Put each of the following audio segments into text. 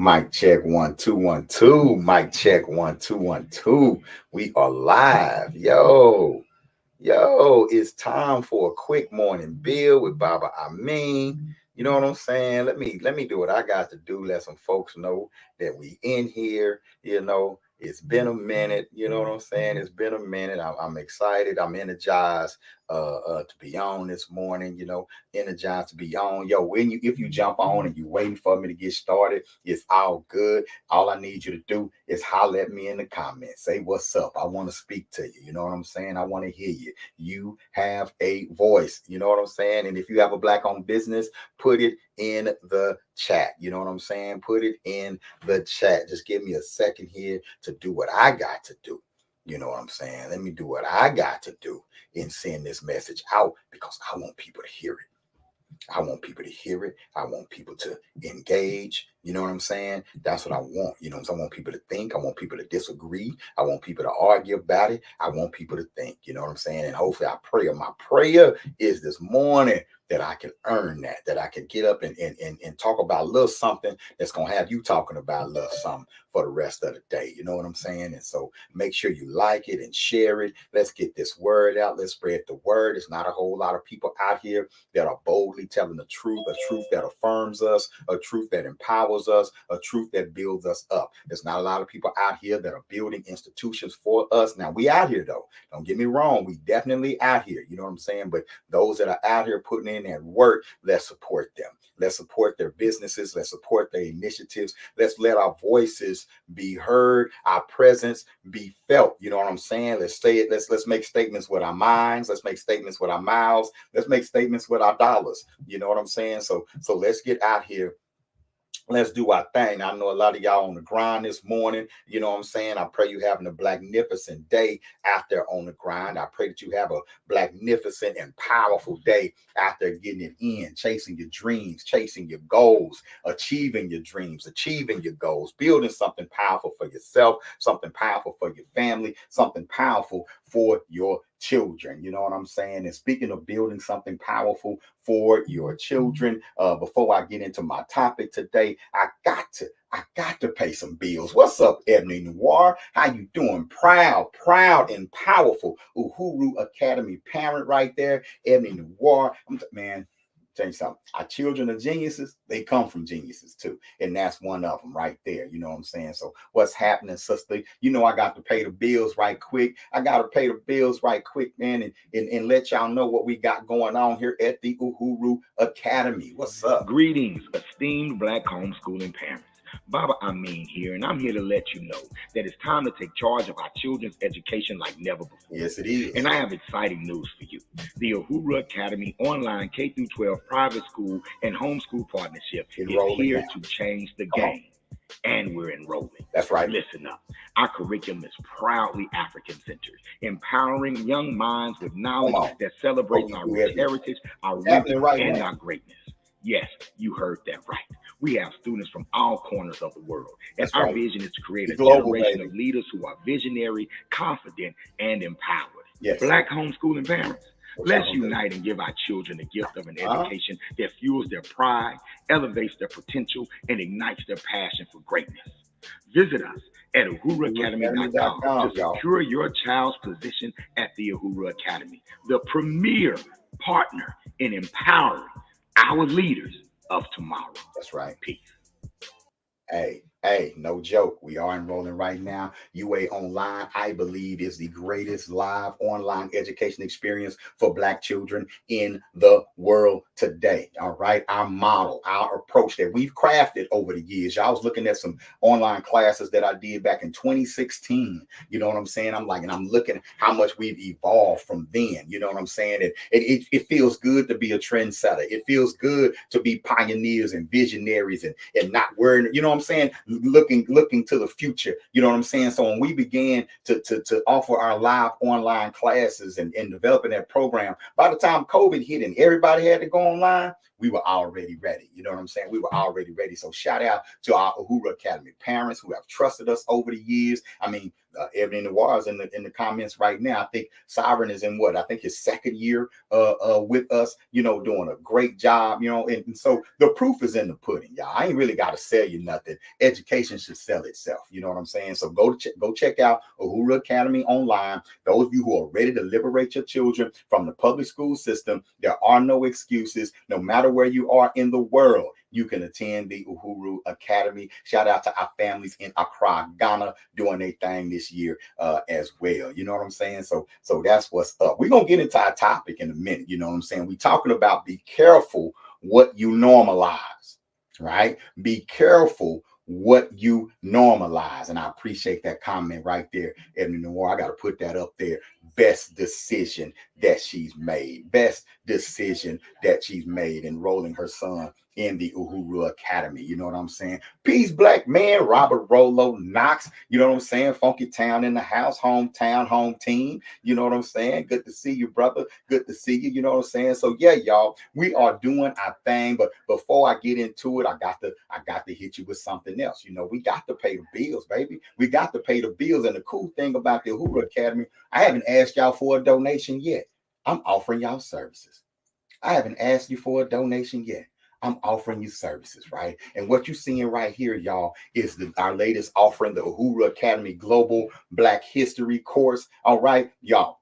Mic check 1 2 1 2. Mic check 1 2 1 2. We are live. Yo, it's time for a quick morning bill with Baba Amin. You know what I'm saying? Let me do what I got to do. Let some folks know that we in here. It's been a minute. You know what I'm saying? It's been a minute. I'm excited. I'm energized to be on this morning. Energized to be on. Yo, if you jump on and you waiting for me to get started, it's all good. All I need you to do is holler at me in the comments. Say what's up. I want to speak to you. You know what I'm saying? I want to hear you. You have a voice. You know what I'm saying? And if you have a black-owned business, put it in the chat. You know what I'm saying? Put it in the chat. Just give me a second here to do what I got to do. You know what I'm saying? Let me do what I got to do and send this message out because I want people to hear it. I want people to hear it. I want people to engage. You know what I'm saying? That's what I want. I want people to think. I want people to disagree. I want people to argue about it. I want people to think. You know what I'm saying? And hopefully my prayer is this morning that I can earn that I can get up and talk about a little something that's going to have you talking about a little something for the rest of the day. You know what I'm saying? And so make sure you like it and share it. Let's get this word out. Let's spread the word. There's not a whole lot of people out here that are boldly telling the truth, a truth that affirms us, a truth that empowers us, a truth that builds us up. There's not a lot of people out here that are building institutions for us. Now, we out here, though. Don't get me wrong. We definitely out here. You know what I'm saying? But those that are out here putting in that work, let's support them. Let's support their businesses. Let's support their initiatives. Let's let our voices be heard, our presence be felt. You know what I'm saying? Let's say it. Let's make statements with our minds. Let's make statements with our mouths. Let's make statements with our dollars. You know what I'm saying? So let's get out here. Let's do our thing. I know a lot of y'all on the grind this morning. You know what I'm saying? I pray you having a magnificent day out there on the grind. I pray that you have a magnificent and powerful day out there getting it in, chasing your dreams, chasing your goals, achieving your dreams, achieving your goals, building something powerful for yourself, something powerful for your family, something powerful for your children. You know what I'm saying? And speaking of building something powerful for your children, before I get into my topic today, I got to pay some bills. What's up, Ebony Noir? How you doing? Proud and powerful Uhuru Academy parent right there. Ebony Noir. Man, tell you something. Our children are geniuses. They come from geniuses too. And that's one of them right there. You know what I'm saying? So what's happening, sister? I got to pay the bills right quick. Man, and let y'all know what we got going on here at the Uhuru Academy. What's up? Greetings, esteemed Black homeschooling parents. Baba Amin here, and I'm here to let you know that it's time to take charge of our children's education like never before. Yes, it is. And I have exciting news for you. The Uhuru Academy online K-12 private school and homeschool partnership is here to change the game. And we're enrolling. That's right. Listen up. Our curriculum is proudly African-centered, empowering young minds with knowledge that celebrates our rich heritage, our roots, and our greatness. Yes, you heard that right. We have students from all corners of the world, and our vision is to create a generation of leaders who are visionary, confident, and empowered. Yes. Black homeschooling parents, let's unite and give our children the gift of an education that fuels their pride, elevates their potential, and ignites their passion for greatness. Visit us at uhuruacademy.com to secure your child's position at the Uhuru Academy, the premier partner in empowering our leaders of tomorrow. That's right. Peace. Hey, no joke. We are enrolling right now. UA Online, I believe, is the greatest live online education experience for Black children in the world today. All right. Our model, our approach that we've crafted over the years. I was looking at some online classes that I did back in 2016. You know what I'm saying? I'm looking at how much we've evolved from then. You know what I'm saying? It feels good to be a trendsetter. It feels good to be pioneers and visionaries and not worrying, you know what I'm saying? Looking to the future. You know what I'm saying? So when we began to offer our live online classes and developing that program, by the time COVID hit and everybody had to go online, we were already ready. You know what I'm saying? We were already ready. So shout out to our Uhuru Academy parents who have trusted us over the years. I mean, Ebony Noir is in the comments right now. I think Sovereign is in what? I think his second year with us, you know, doing a great job, you know, and so the proof is in the pudding, y'all. I ain't really got to sell you nothing. Education should sell itself. You know what I'm saying? So go check out Uhuru Academy online. Those of you who are ready to liberate your children from the public school system, there are no excuses. No matter where you are in the world, you can attend the Uhuru Academy. Shout out to our families in Accra, Ghana, doing their thing this year as well. You know what I'm saying? So that's what's up. We're going to get into our topic in a minute. You know what I'm saying? We're talking about be careful what you normalize, right? Be careful what you normalize. And I appreciate that comment right there, Ebony Noir. I got to put that up there. Best decision that she's made. Best decision that she's made, enrolling her son in the Uhuru Academy. You know what I'm saying? Peace, black man, Robert Rolo Knox. You know what I'm saying? Funky Town in the house, hometown, home team. You know what I'm saying? Good to see you, brother. Good to see you. You know what I'm saying? So yeah, y'all, we are doing our thing. But before I get into it, I got to hit you with something else. You know, we got to pay the bills, baby. We got to pay the bills. And the cool thing about the Uhuru Academy, I haven't asked y'all for a donation yet. I'm offering y'all services. I haven't asked you for a donation yet. I'm offering you services, right? And what you're seeing right here, y'all, is our latest offering, the Uhuru Academy Global Black History course. All right, y'all,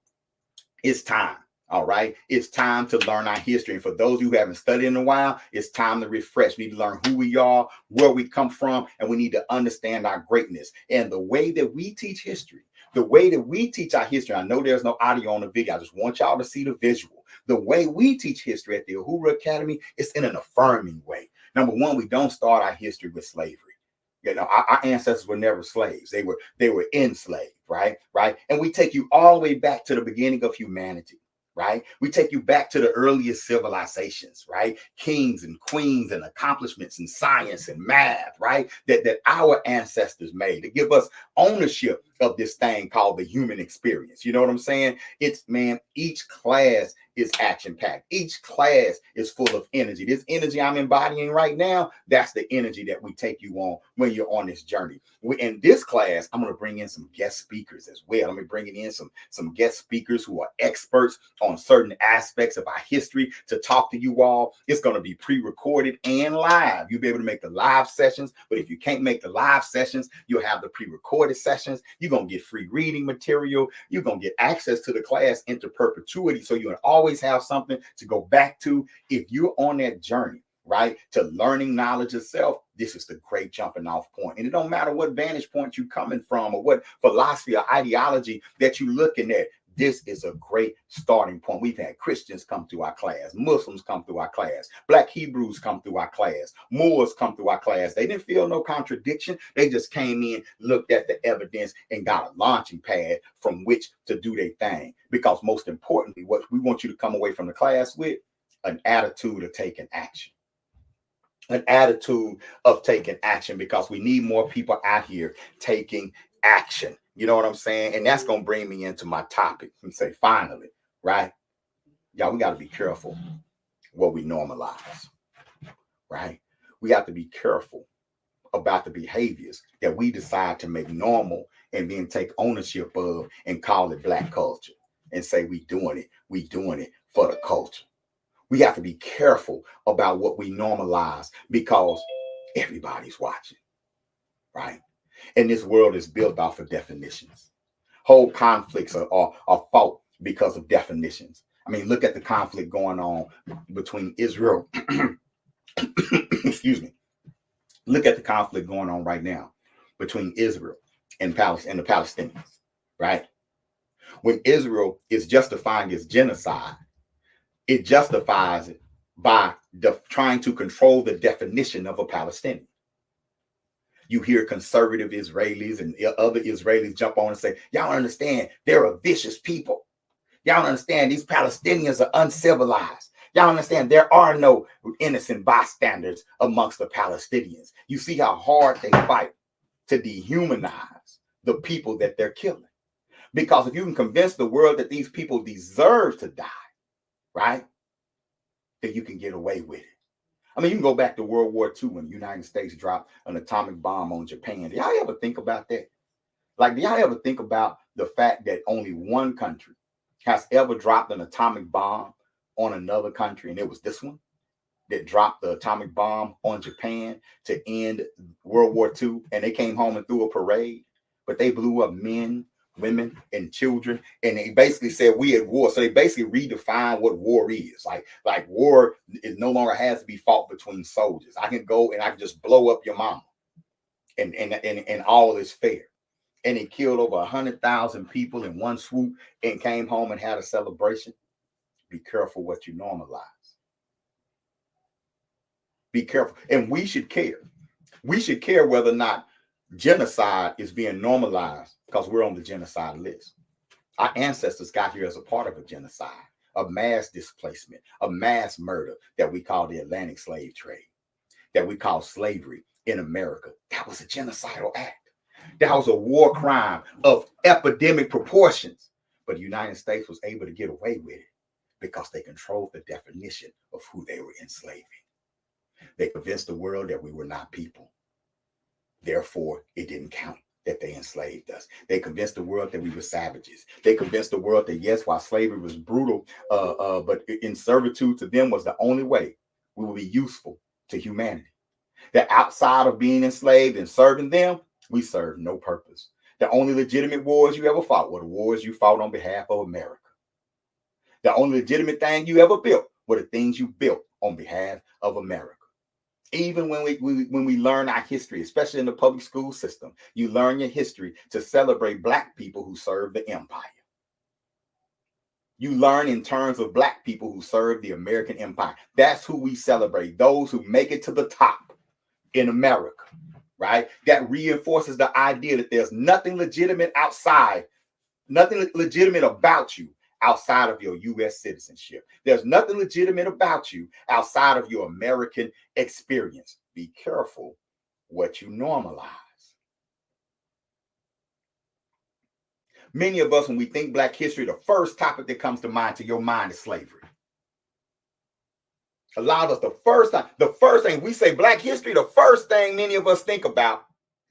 it's time. All right, it's time to learn our history. And for those who haven't studied in a while, it's time to refresh. We need to learn who we are, where we come from, and we need to understand our greatness. And the way that we teach history, the way that we teach our history, I know there's no audio on the video. I just want y'all to see the visual. The way we teach history at the Uhuru Academy is in an affirming way. Number one, we don't start our history with slavery. You know, our ancestors were never slaves. They were enslaved, right? And we take you all the way back to the beginning of humanity. Right? We take you back to the earliest civilizations, right? Kings and queens and accomplishments in science and math, right? That our ancestors made to give us ownership of this thing called the human experience. You know what I'm saying? It's, man, each class is action-packed. Each class is full of energy. This energy I'm embodying right now, that's the energy that we take you on when you're on this journey. In this class, I'm going to bring in some guest speakers as well. I'm going to bring in some guest speakers who are experts on certain aspects of our history to talk to you all. It's going to be pre-recorded and live. You'll be able to make the live sessions, but if you can't make the live sessions, you'll have the pre-recorded sessions. You're going to get free reading material. You're going to get access to the class into perpetuity, so you'll always have something to go back to if you're on that journey, right, to learning knowledge itself. This is the great jumping off point. And it don't matter what vantage point you're coming from or what philosophy or ideology that you're looking at. This is a great starting point. We've had Christians come through our class, Muslims come through our class, Black Hebrews come through our class, Moors come through our class. They didn't feel no contradiction. They just came in, looked at the evidence, and got a launching pad from which to do their thing. Because most importantly, what we want you to come away from the class with, an attitude of taking action. An attitude of taking action, because we need more people out here taking action. You know what I'm saying? And that's going to bring me into my topic and say, finally, right? Y'all, we got to be careful what we normalize, right? We have to be careful about the behaviors that we decide to make normal and then take ownership of and call it Black culture and say we doing it for the culture. We have to be careful about what we normalize because everybody's watching, right? And this world is built off of definitions. Whole conflicts are fought because of definitions. I mean, look at the conflict going on between Israel. Excuse me. Look at the conflict going on right now between Israel and Palestine and the Palestinians, right? When Israel is justifying its genocide, it justifies it by trying to control the definition of a Palestinian. You hear conservative Israelis and other Israelis jump on and say, y'all don't understand, they're a vicious people. Y'all don't understand, these Palestinians are uncivilized. Y'all understand, there are no innocent bystanders amongst the Palestinians. You see how hard they fight to dehumanize the people that they're killing. Because if you can convince the world that these people deserve to die, right, then you can get away with it. I mean, you can go back to World War II when the United States dropped an atomic bomb on Japan. Do y'all ever think about that? Like, do y'all ever think about the fact that only one country has ever dropped an atomic bomb on another country, and it was this one that dropped the atomic bomb on Japan to end World War II, and they came home and threw a parade, but they blew up men, women, and children, and they basically said we at war. So they basically redefined what war is. Like war is no longer has to be fought between soldiers. I can go and I can just blow up your mama, and all is fair. And it killed over 100,000 people in one swoop and came home and had a celebration. Be careful what you normalize. Be careful. And we should care. We should care whether or not genocide is being normalized because we're on the genocide list. Our ancestors got here as a part of a genocide, a mass displacement, a mass murder that we call the Atlantic slave trade, that we call slavery in America. That was a genocidal act. That was a war crime of epidemic proportions. But the United States was able to get away with it because they controlled the definition of who they were enslaving. They convinced the world that we were not people. Therefore, it didn't count that they enslaved us. They convinced the world that we were savages. They convinced the world that, yes, while slavery was brutal, but in servitude to them was the only way we would be useful to humanity. That outside of being enslaved and serving them, we served no purpose. The only legitimate wars you ever fought were the wars you fought on behalf of America. The only legitimate thing you ever built were the things you built on behalf of America. Even when we learn our history, especially in the public school system, you learn your history to celebrate Black people who served the empire. You learn in terms of Black people who served the American empire. That's who we celebrate, those who make it to the top in America, right? That reinforces the idea that there's nothing legitimate outside, nothing legitimate about you outside of your U.S. citizenship. There's nothing legitimate about you outside of your American experience. Be careful what you normalize. Many of us, when we think Black history, the first topic that comes to your mind is slavery. A lot of us, the first thing we say Black history, the first thing many of us think about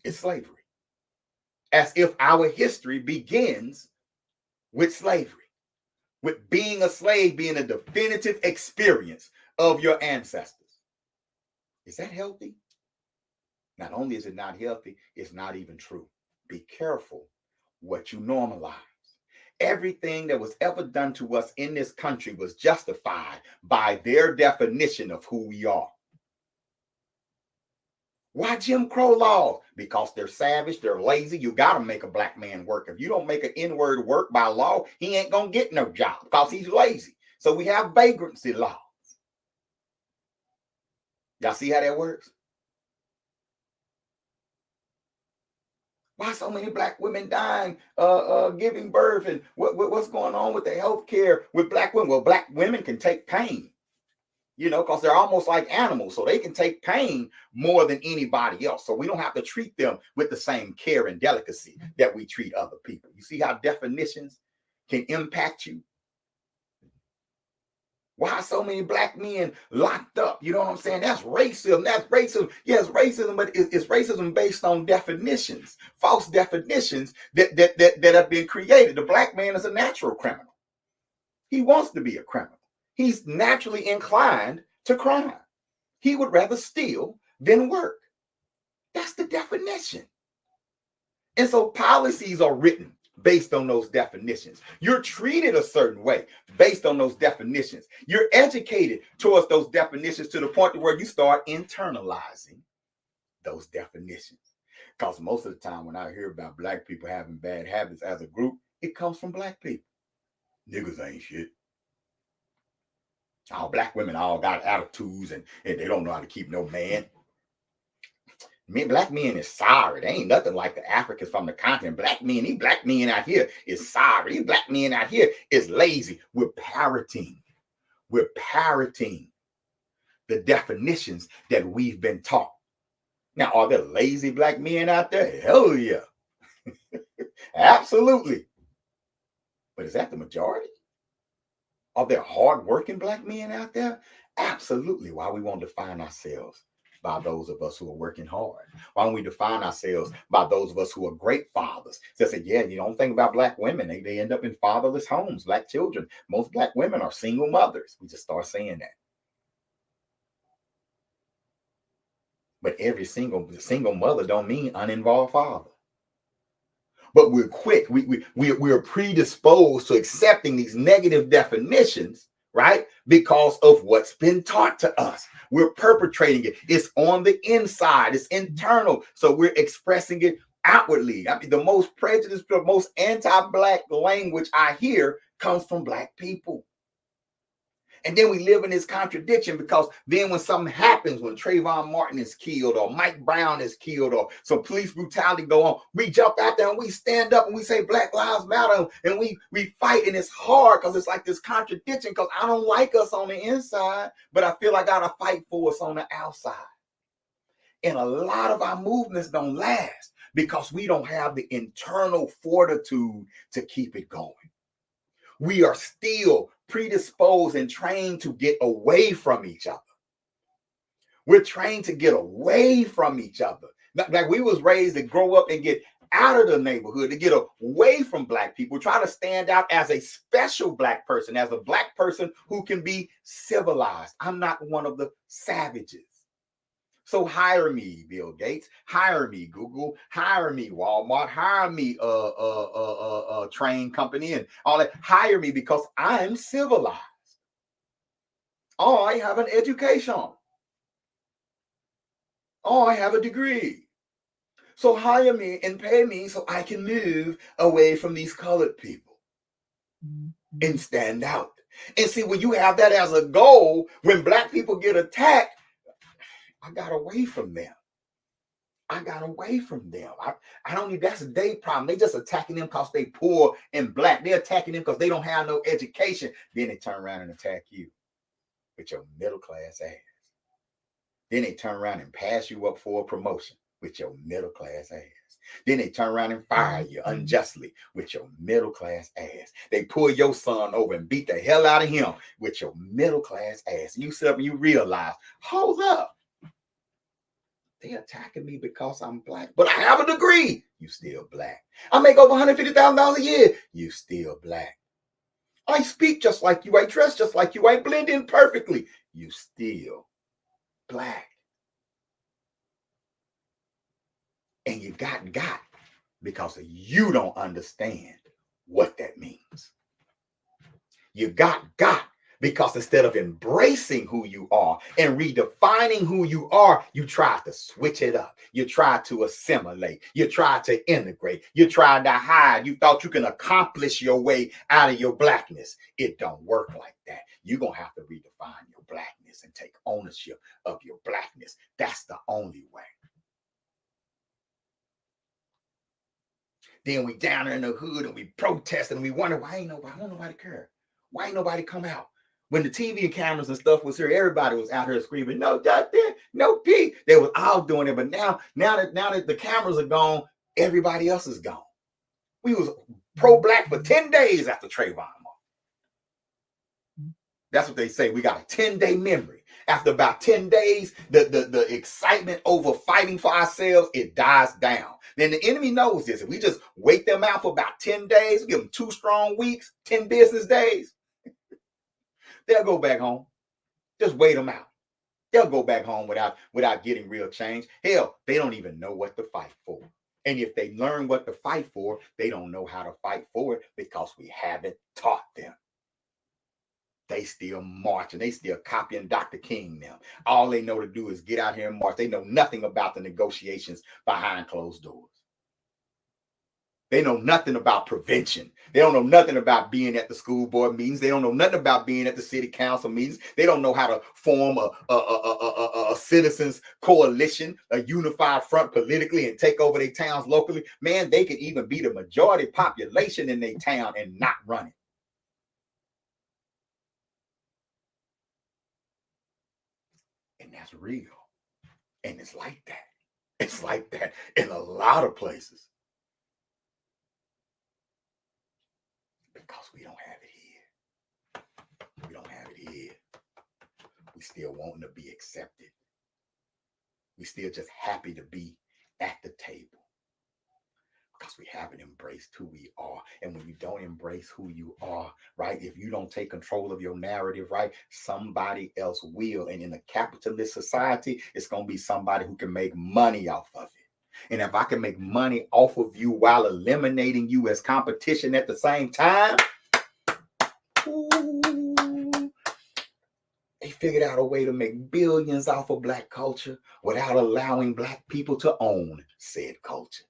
is slavery. As if our history begins with slavery. With being a slave being a definitive experience of your ancestors. Is that healthy? Not only is it not healthy, it's not even true. Be careful what you normalize. Everything that was ever done to us in this country was justified by their definition of who we are. Why Jim Crow laws? Because they're savage, they're lazy. You got to make a Black man work. If you don't make an N-word work by law, he ain't going to get no job because he's lazy. So we have vagrancy laws. Y'all see how that works? Why so many Black women dying, giving birth, and what's going on with the health care with Black women? Well, Black women can take pain. Because they're almost like animals. So they can take pain more than anybody else. So we don't have to treat them with the same care and delicacy that we treat other people. You see how definitions can impact you? Why so many Black men locked up? You know what I'm saying? That's racism. That's racism. Yes, racism, but it's racism based on definitions, false definitions that have been created. The Black man is a natural criminal. He wants to be a criminal. He's naturally inclined to crime. He would rather steal than work. That's the definition. And so policies are written based on those definitions. You're treated a certain way based on those definitions. You're educated towards those definitions to the point where you start internalizing those definitions. Because most of the time when I hear about Black people having bad habits as a group, it comes from Black people. Niggas ain't shit. All Black women all got attitudes and they don't know how to keep no man. Black men is sorry. They ain't nothing like the Africans from the continent. These Black men out here is sorry. These Black men out here is lazy. We're parroting the definitions that we've been taught. Now, are there lazy Black men out there? Hell yeah. Absolutely. But is that the majority? Are there hardworking Black men out there? Absolutely. Why we won't define ourselves by those of us who are working hard? Why don't we define ourselves by those of us who are great fathers? So I said, yeah, you don't think about black women. They end up in fatherless homes, black children. Most black women are single mothers. We just start saying that. But every single mother don't mean uninvolved father. But we're quick. We're predisposed to accepting these negative definitions, right? Because of what's been taught to us. We're perpetrating it. It's on the inside. It's internal. So we're expressing it outwardly. I mean, the most prejudiced, the most anti-black language I hear comes from black people. And then we live in this contradiction because then when something happens, when Trayvon Martin is killed or Mike Brown is killed or some police brutality go on, we jump out there and we stand up and we say Black Lives Matter and we fight, and it's hard because it's like this contradiction because I don't like us on the inside, but I feel like I gotta fight for us on the outside. And a lot of our movements don't last because we don't have the internal fortitude to keep it going. We are still predisposed and trained to get away from each other. We're trained to get away from each other. Like we was raised to grow up and get out of the neighborhood, to get away from black people, try to stand out as a special black person, as a black person who can be civilized. I'm not one of the savages. So hire me, Bill Gates. Hire me, Google. Hire me, Walmart. Hire me, train company and all that. Hire me because I'm civilized. I have an education. I have a degree. So hire me and pay me so I can move away from these colored people and stand out. And see, when you have that as a goal, when black people get attacked, I got away from them. I got away from them. I don't need, that's a day problem. They just attacking them because they poor and black. They're attacking them because they don't have no education. Then they turn around and attack you with your middle class ass. Then they turn around and pass you up for a promotion with your middle class ass. Then they turn around and fire you unjustly with your middle class ass. They pull your son over and beat the hell out of him with your middle class ass. And you sit up and you realize, hold up. They attacking me because I'm black, but I have a degree. You still black. I make over $150,000 a year. You still black. I speak just like you. I dress just like you. I blend in perfectly. You still black. And you got because you don't understand what that means. You got because instead of embracing who you are and redefining who you are, you try to switch it up. You try to assimilate. You try to integrate. You try to hide. You thought you can accomplish your way out of your blackness. It don't work like that. You're going to have to redefine your blackness and take ownership of your blackness. That's the only way. Then we down there in the hood and we protest and we wonder why ain't nobody care. Why ain't nobody come out? When the TV and cameras and stuff was here, everybody was out here screaming, no Justin, no Pete. They was all doing it. But now that the cameras are gone, everybody else is gone. We was pro-black for 10 days after Trayvon. That's what they say. We got a 10-day memory. After about 10 days, the excitement over fighting for ourselves, it dies down. Then the enemy knows this. If we just wait them out for about 10 days, give them 2 strong weeks, 10 business days, they'll go back home. Just wait them out. They'll go back home without getting real change. Hell, they don't even know what to fight for. And if they learn what to fight for, they don't know how to fight for it because we haven't taught them. They still marching. They still copying Dr. King now. All they know to do is get out here and march. They know nothing about the negotiations behind closed doors. They know nothing about prevention. They don't know nothing about being at the school board meetings. They don't know nothing about being at the city council meetings. They don't know how to form a citizens coalition, a unified front politically and take over their towns locally. Man, they could even be the majority population in their town and not run it. And that's real. And it's like that. It's like that in a lot of places. Because we don't have it here. We don't have it here. We still wanting to be accepted. We still just happy to be at the table because we haven't embraced who we are. And when you don't embrace who you are, right, if you don't take control of your narrative, right, somebody else will. And in a capitalist society, it's going to be somebody who can make money off of it. And if I can make money off of you while eliminating you as competition at the same time, ooh, they figured out a way to make billions off of Black culture without allowing Black people to own said culture.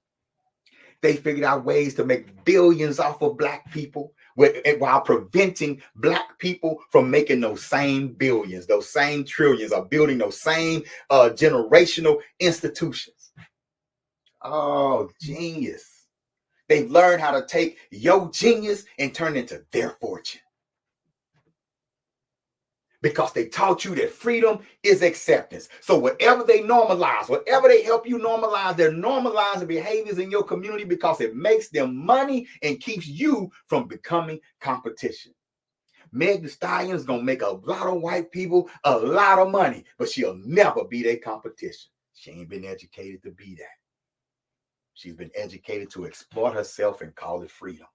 They figured out ways to make billions off of Black people while preventing Black people from making those same billions, those same trillions, or building those same generational institutions. Oh, genius. They've learned how to take your genius and turn it into their fortune. Because they taught you that freedom is acceptance. So whatever they normalize, whatever they help you normalize, they're normalizing behaviors in your community because it makes them money and keeps you from becoming competition. Meg Thee Stallion is going to make a lot of white people a lot of money, but she'll never be their competition. She ain't been educated to be that. She's been educated to exploit herself and call it freedom.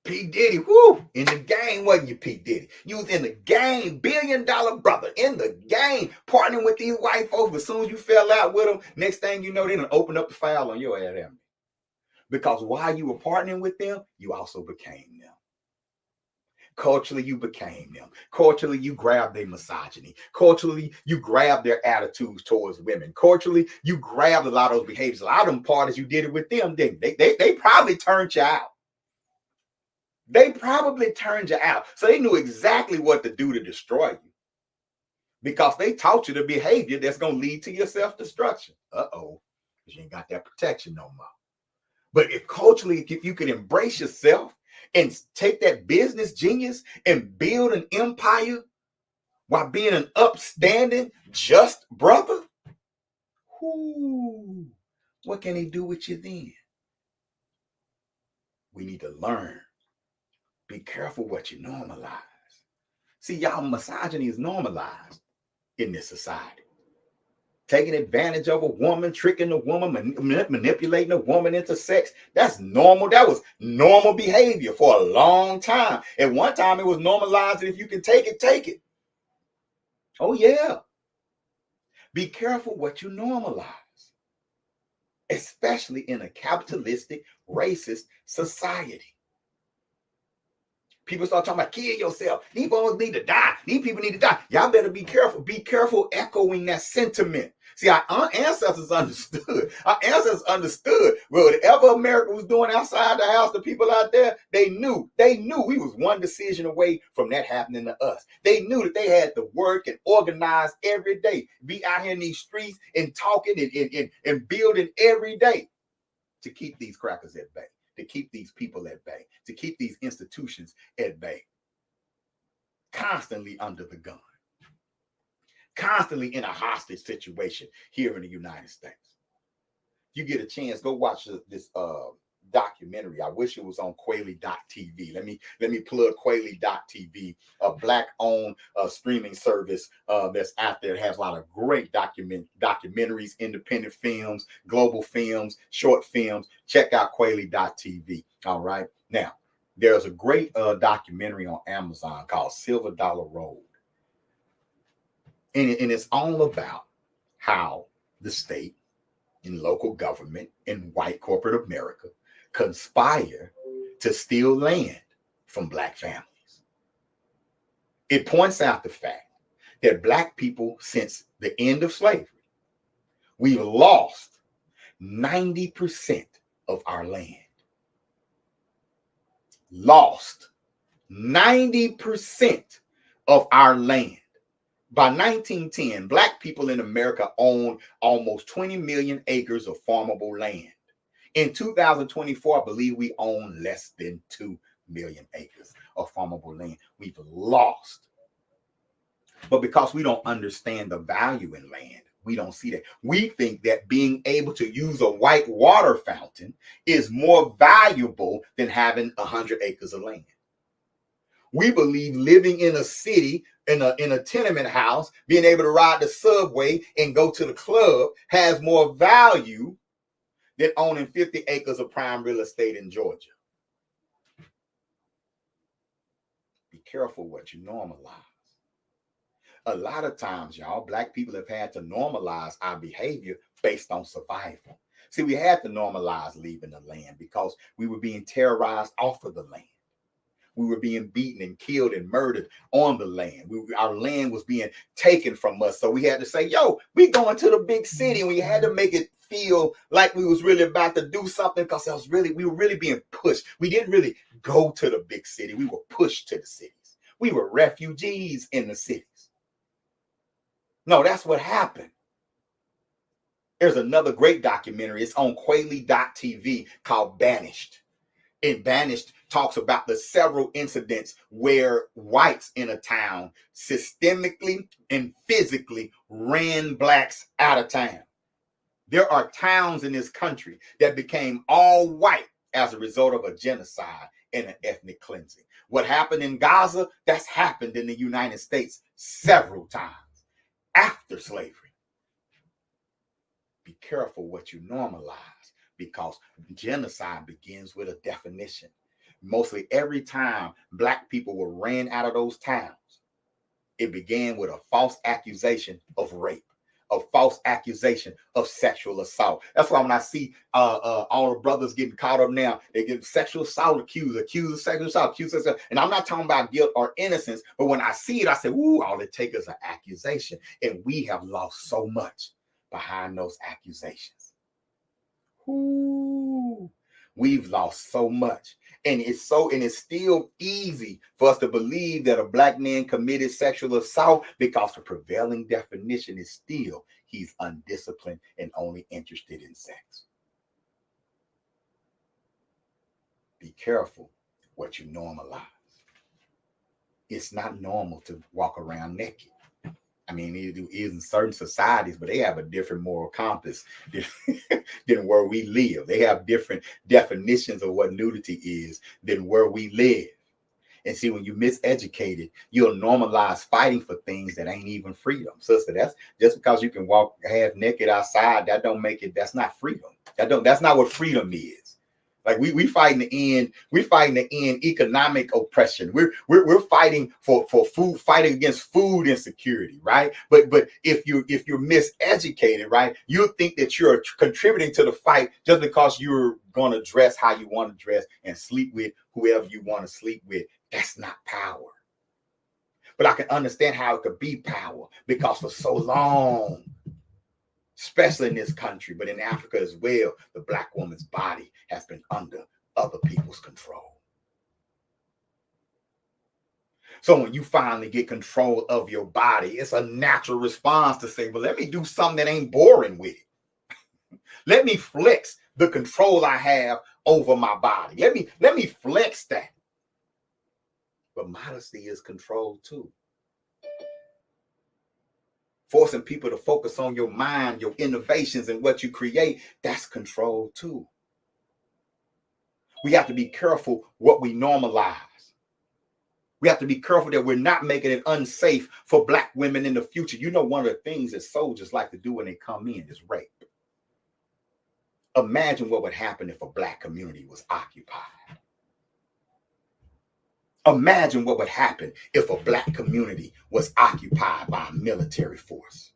P. Diddy, whoo, in the game, wasn't you, P. Diddy? You was in the game, $1 billion brother, in the game, partnering with these white folks, but as soon as you fell out with them, next thing you know, they done open up the file on your ass. Because while you were partnering with them, you also became them. Culturally, you became them. Culturally, you grabbed their misogyny. Culturally, you grabbed their attitudes towards women. Culturally, you grabbed a lot of those behaviors. A lot of them parties, you did it with them, didn't they? They probably turned you out. They probably turned you out. So they knew exactly what to do to destroy you. Because they taught you the behavior that's going to lead to your self-destruction. Uh-oh. Because you ain't got that protection no more. But if culturally, if you can embrace yourself and take that business genius and build an empire while being an upstanding, just brother, what can he do with you then? We need to learn. Be careful what you normalize. See, y'all, misogyny is normalized in this society. Taking advantage of a woman, tricking a woman, manipulating a woman into sex. That's normal. That was normal behavior for a long time. At one time, it was normalized that if you can take it, take it. Oh, yeah. Be careful what you normalize, especially in a capitalistic, racist society. People start talking about kill yourself. These boys need to die. These people need to die. Y'all better be careful. Be careful echoing that sentiment. See, our ancestors understood. Our ancestors understood. Well, whatever America was doing outside the house, the people out there, they knew. They knew we was one decision away from that happening to us. They knew that they had to work and organize every day. Be out here in these streets and talking and building every day to keep these crackers at bay. To keep these people at bay, to keep these institutions at bay, constantly under the gun, constantly in a hostage situation here in the United States. You get a chance, go watch this documentary. I wish it was on Quayle.tv. Let me plug Quayle.tv, a Black-owned streaming service that's out there. It has a lot of great documentaries, independent films, global films, short films. Check out Quayle.tv. All right. Now, there's a great documentary on Amazon called Silver Dollar Road. And it's all about how the state and local government and white corporate America conspire to steal land from Black families. It points out the fact that Black people, since the end of slavery, we've lost 90% of our land. Lost 90% of our land. By 1910, Black people in America owned almost 20 million acres of farmable land. In 2024, I believe we own less than 2 million acres of farmable land. We've lost. But because we don't understand the value in land, we don't see that. We think that being able to use a white water fountain is more valuable than having 100 acres of land. We believe living in a city, in a tenement house, being able to ride the subway and go to the club has more value than owning 50 acres of prime real estate in Georgia. Be careful what you normalize. A lot of times, y'all, Black people have had to normalize our behavior based on survival. See, we had to normalize leaving the land because we were being terrorized off of the land. We were being beaten and killed and murdered on the land. Our land was being taken from us. So we had to say, yo, we going to the big city. And we had to make it feel like we was really about to do something because we were really being pushed. We didn't really go to the big city. We were pushed to the cities. We were refugees in the cities. No, that's what happened. There's another great documentary. It's on Quayle.tv called Banished. And Banished talks about the several incidents where whites in a town systemically and physically ran Blacks out of town. There are towns in this country that became all white as a result of a genocide and an ethnic cleansing. What happened in Gaza, that's happened in the United States several times after slavery. Be careful what you normalize, because genocide begins with a definition. Mostly every time Black people were ran out of those towns, it began with a false accusation of rape, a false accusation of sexual assault. That's why when I see all the brothers getting caught up now, they get sexual assault accused of sexual assault, and I'm not talking about guilt or innocence, but when I see it, I say, ooh, all it takes is an accusation. And we have lost so much behind those accusations. Ooh, we've lost so much. And it's still easy for us to believe that a Black man committed sexual assault because the prevailing definition is still he's undisciplined and only interested in sex. Be careful what you normalize. It's not normal to walk around naked. I mean, it is in certain societies, but they have a different moral compass than where we live. They have different definitions of what nudity is than where we live. And see, when you're miseducated, you'll normalize fighting for things that ain't even freedom. Sister, that's just because you can walk half naked outside, that don't make it, that's not freedom. That's not what freedom is. Like we fighting to end economic oppression. We're fighting for food, fighting against food insecurity, right? But if you're miseducated, right, you think that you're contributing to the fight just because you're gonna dress how you want to dress and sleep with whoever you want to sleep with. That's not power. But I can understand how it could be power, because for so long, especially in this country, but in Africa as well, the Black woman's body has been under other people's control. So when you finally get control of your body, it's a natural response to say, well, let me do something that ain't boring with it. Let me flex the control I have over my body. Let me flex that. But modesty is control too. Forcing people to focus on your mind, your innovations, and what you create, that's control too. We have to be careful what we normalize. We have to be careful that we're not making it unsafe for Black women in the future. You know, one of the things that soldiers like to do when they come in is rape. Imagine what would happen if a Black community was occupied. Imagine what would happen if a Black community was occupied by a military force.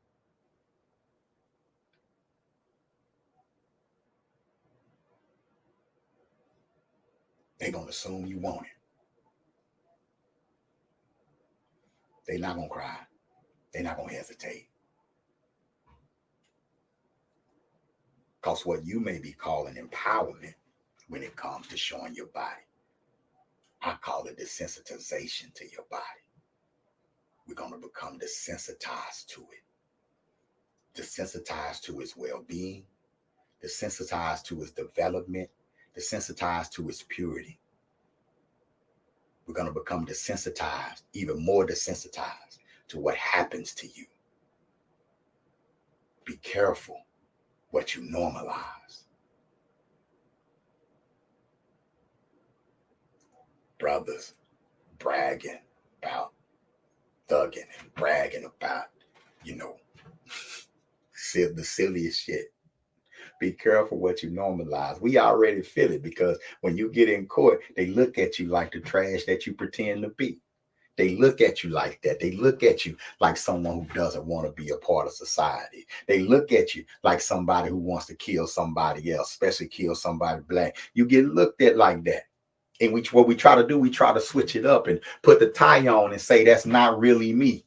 They're going to assume you want it. They're not going to cry. They're not going to hesitate. Because what you may be calling empowerment when it comes to showing your body, I call it desensitization to your body. We're going to become desensitized to it. Desensitized to its well-being, desensitized to its development, desensitized to its purity. We're going to become desensitized, even more desensitized to what happens to you. Be careful what you normalize. Brothers, bragging about thugging and bragging about, the silliest shit. Be careful what you normalize. We already feel it because when you get in court, they look at you like the trash that you pretend to be. They look at you like that. They look at you like someone who doesn't want to be a part of society. They look at you like somebody who wants to kill somebody else, especially kill somebody black. You get looked at like that. And what we try to do, we try to switch it up and put the tie on and say, that's not really me.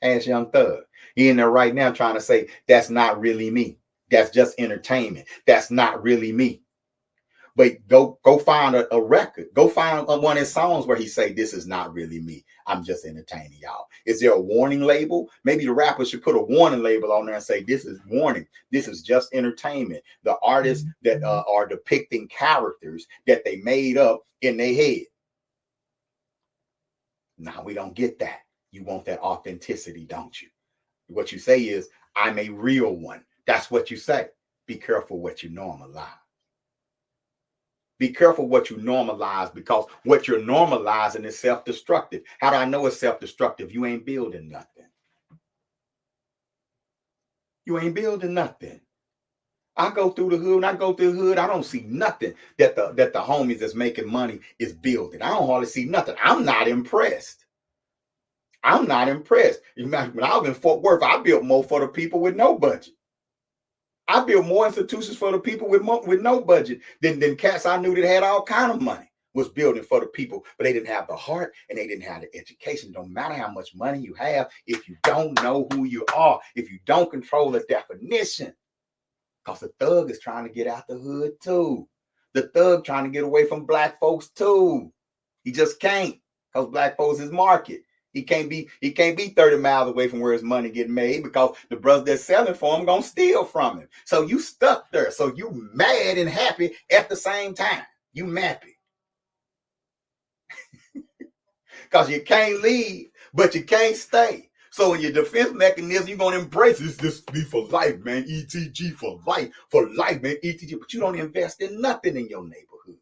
Ask Young Thug. He in there right now trying to say, that's not really me. That's just entertainment. That's not really me. But go find a record. Go find one of his songs where he say, this is not really me. I'm just entertaining y'all. Is there a warning label? Maybe the rapper should put a warning label on there and say, this is warning. This is just entertainment. The artists that are depicting characters that they made up in their head. Now we don't get that. You want that authenticity, don't you? What you say is, I'm a real one. That's what you say. Be careful what you normalize. Be careful what you normalize, because what you're normalizing is self-destructive. How do I know it's self-destructive? You ain't building nothing. You ain't building nothing. I go through the hood. I don't see nothing that the homies that's making money is building. I don't hardly see nothing. I'm not impressed. When I was in Fort Worth, I built more for the people with no budget. I built more institutions for the people with no budget than cats I knew that had all kind of money was building for the people, but they didn't have the heart and they didn't have the education. No matter how much money you have, if you don't know who you are, if you don't control the definition, because the thug is trying to get out the hood too. The thug trying to get away from black folks too. He just can't, because black folks is market. He can't be 30 miles away from where his money getting made, because the brothers that's selling for him gonna steal from him. So you stuck there. So you mad and happy at the same time. You mappy. Because you can't leave, but you can't stay. So in your defense mechanism, you're gonna embrace this be for life, man. ETG for life, man. ETG. But you don't invest in nothing in your neighborhood.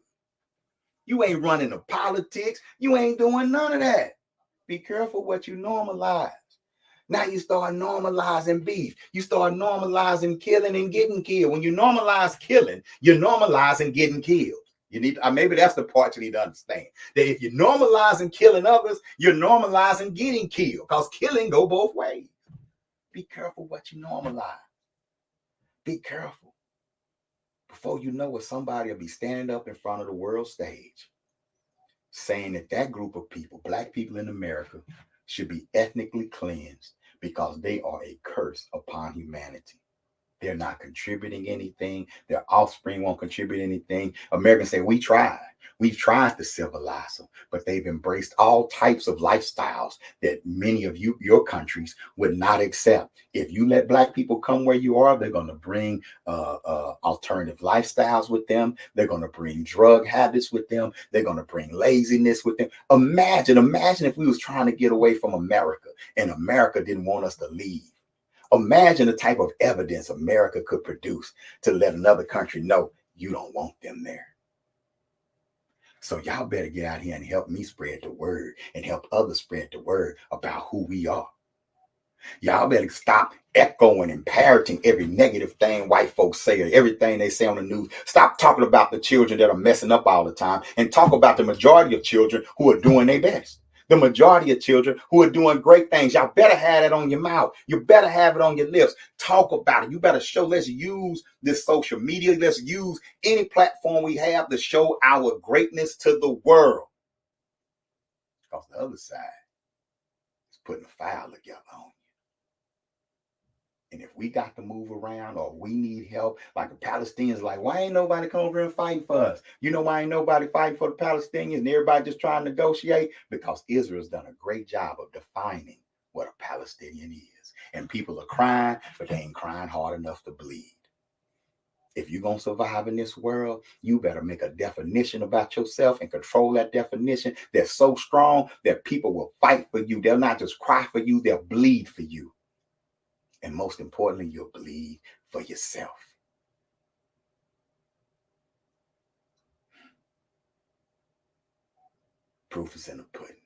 You ain't running the politics. You ain't doing none of that. Be careful what you normalize. Now you start normalizing beef. You start normalizing killing and getting killed. When you normalize killing, you're normalizing getting killed. You need maybe that's the part you need to understand. That if you're normalizing killing others, you're normalizing getting killed. Because killing go both ways. Be careful what you normalize. Be careful. Before you know it, somebody will be standing up in front of the world stage saying that group of people, black people in America, should be ethnically cleansed because they are a curse upon humanity. They're not contributing anything. Their offspring won't contribute anything. Americans say, we tried. We've tried to civilize them, but they've embraced all types of lifestyles that many of your countries would not accept. If you let black people come where you are, they're going to bring alternative lifestyles with them. They're going to bring drug habits with them. They're going to bring laziness with them. Imagine if we was trying to get away from America and America didn't want us to leave. Imagine the type of evidence America could produce to let another country know you don't want them there. So y'all better get out here and help me spread the word and help others spread the word about who we are. Y'all better stop echoing and parroting every negative thing white folks say or everything they say on the news. Stop talking about the children that are messing up all the time and talk about the majority of children who are doing their best. The majority of children who are doing great things. Y'all better have it on your mouth. You better have it on your lips. Talk about it. You better show. Let's use this social media. Let's use any platform we have to show our greatness to the world. Because the other side is putting a file together on you. And if we got to move around or we need help, like the Palestinians, like, why ain't nobody come over and fight for us? You know why ain't nobody fighting for the Palestinians and everybody just trying to negotiate? Because Israel's done a great job of defining what a Palestinian is. And people are crying, but they ain't crying hard enough to bleed. If you're going to survive in this world, you better make a definition about yourself and control that definition that's so strong that people will fight for you. They'll not just cry for you, they'll bleed for you. And most importantly, you'll bleed for yourself. Proof is in the pudding.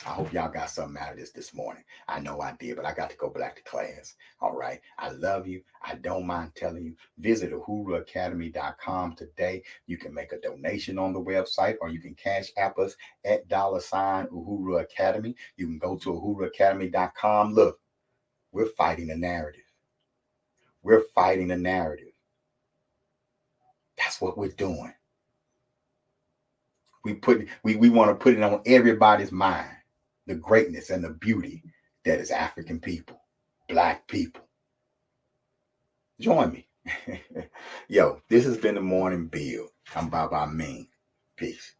I hope y'all got something out of this morning. I know I did, but I got to go back to class. All right. I love you. I don't mind telling you. Visit uhuruacademy.com today. You can make a donation on the website, or you can cash app us at $Uhuru Academy. You can go to uhuruacademy.com. Look, we're fighting a narrative. We're fighting a narrative. That's what we're doing. We want to put it on everybody's mind, the greatness and the beauty that is African people, Black people. Join me. Yo, this has been the Morning Bill. I'm Baba Amin. Peace.